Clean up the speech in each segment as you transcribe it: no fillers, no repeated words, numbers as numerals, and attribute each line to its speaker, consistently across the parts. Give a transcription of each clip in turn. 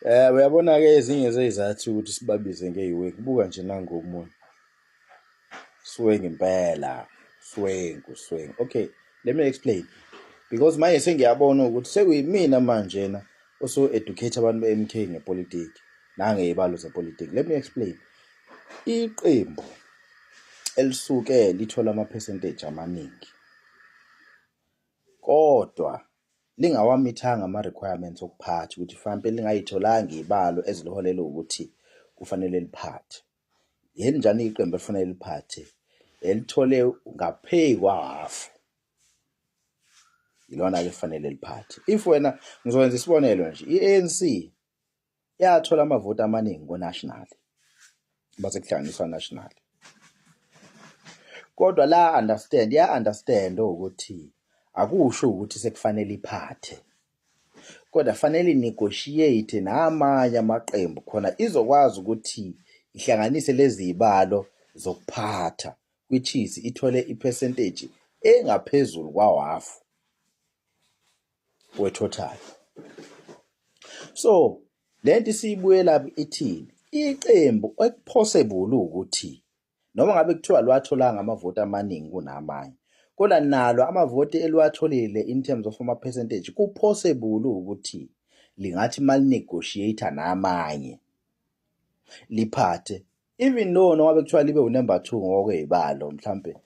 Speaker 1: Uyabona-ke ezinye zezizathu ukuthi sibabize ngeyiweki. Buka nje nangomunye. Swing impela. Swing. Okay, let me explain. Because manje sengiyabona ukuthi sekuyimina manje na oso-educate abantu be-MK ngepolitiki nangey'balo zepolitiki. Let me explain. Iqembu elisuke lithola ama-percentage amaningi, kodwa lingawamithanga ama-requirements okuphatha ukuthi mhlampe lingayitholanga iy'balo eziliholela ukuthi kufanele liphathe. Yeni njani iqembu elifanele liphathe? Elithole ngaphezu kwahafu. Ilona-ke kufanele liphathe. If wena ngizokwenza isibonelo nje, i-ANC yathola amavoti amaningi ko-national, base kuhlanganiswa national. Kodwa ya-understand ukuthi akusho ukuthi sekufanele iphathe. Kodwa fanele negotiate namanye amaqembu khona izokwazi ukuthi ihlanganise lezi zibalo zokuphatha, which is ithole i-percentage engaphezulu kwahafu we-total. So, lento siyibuyela ithini? Iqembu ekupossible ukuthi noma ngabe kuthiwa lwatholanga amavoti amaningi kunamanye, kodwa nalo amavoti eliwatholile in terms of ama-percentage, kupossible ukuthi lingathi malinegotiate namanye liphathe, even though noma bekuthiwa libe u-number 2 ngokwey'balo mhlampe,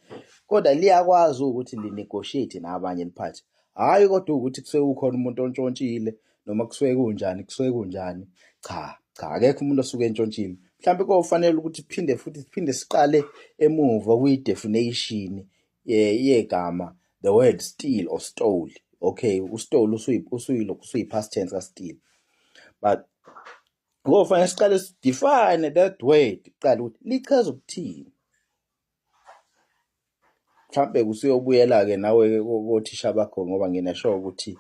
Speaker 1: kodwa liyakwazi ukuthi linegotiate nabanye liphathe. Hhayi kodwa ukuthi kusuke kukhona umuntu ontshontshile noma kusuke kunjani. Cha, akekho umuntu osuke entshontshile. Mhlampe kofanele ukuthi siphinde siqale emuva kwi-definition yegama, the word steal or stole. Okay, ustole usuyi-past tense ka-steal. But kofanele siqale define that word, kuqala ukuthi lichaza ukuthini. Mhlampe kusiyobuyela-ke nawe kothisha bakho ngoba nginasho ukuthi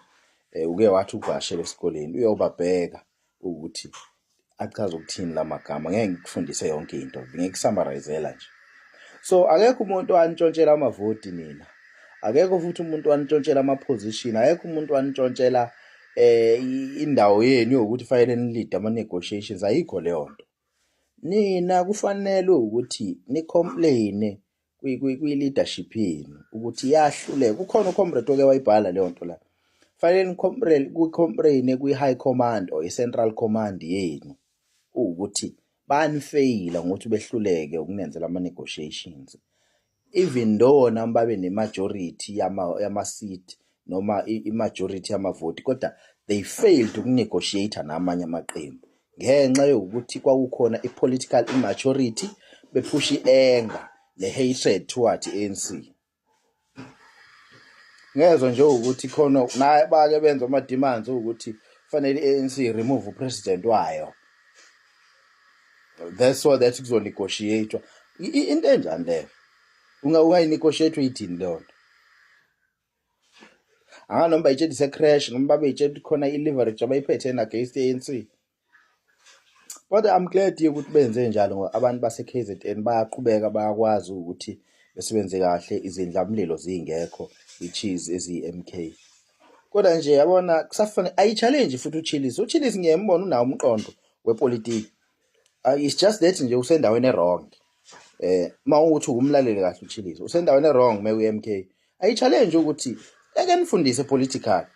Speaker 1: uke wathi uvashele esikoleni uyobabheka ukuthi achaza ukuthini la magama. Ngeke ngikufundise yonke into, ngikusammarizela nje. So akekho umuntu wantshontshela amavoti nina, akekho futhi umuntu wantshontshela ama-position, akekho umuntu wantshontshela indawo yenu yokuthi fanele nilide ama-negotiations. Ayikho leyo nto. Nina kufanele ukuthi ni-complain kwi-leadership yenu ukuthi yahluleka. Kukhona ucomrade oke wayibhala leyo nto la. Fanele ni-complain kwi-high command or i-central command yenu ukuthi banifeyila ngokuthi behluleke ukunenzela ama-negotiations. Even though nami babe ne-majority yama-seat noma i-majority yamavoti, kodwa they failed ukunegotiate namanye amaqembu ngenxa yokuthi kwakukhona i-political immaturity, bephusha i-anger ne-hatred toward i-ANC. Ngezwe nje ukuthi khona naye bake benza ama-demands ukuthi fanele i-ANC remove upresident wayo. That's why that kuzonegotiate. Into enjani leyo? Ungayi-negotiate uyithini leyo nto? Noma bayitshela ise-crash, noma babeyitshela khona i-leverage abayiphethe against i-ANC. But I'm glad ukuthi benze njalo ngoba abantu base-KZN bayaqhubeka, bayakwazi ukuthi besebenze kahle, izindlamlilo zingekho, which is ezi-MK. Kodwa nje yabona kusafanele ayi-challenge futhi uChillies. uChillies ngiyembona unawo umqondo wepolitiki. It's just that nje usendaweni wrong. Mawukuthi umlaleli kahle uChillies, usendaweni wrong meku-MK. Ayi-challenge ukuthi ake nifundise political.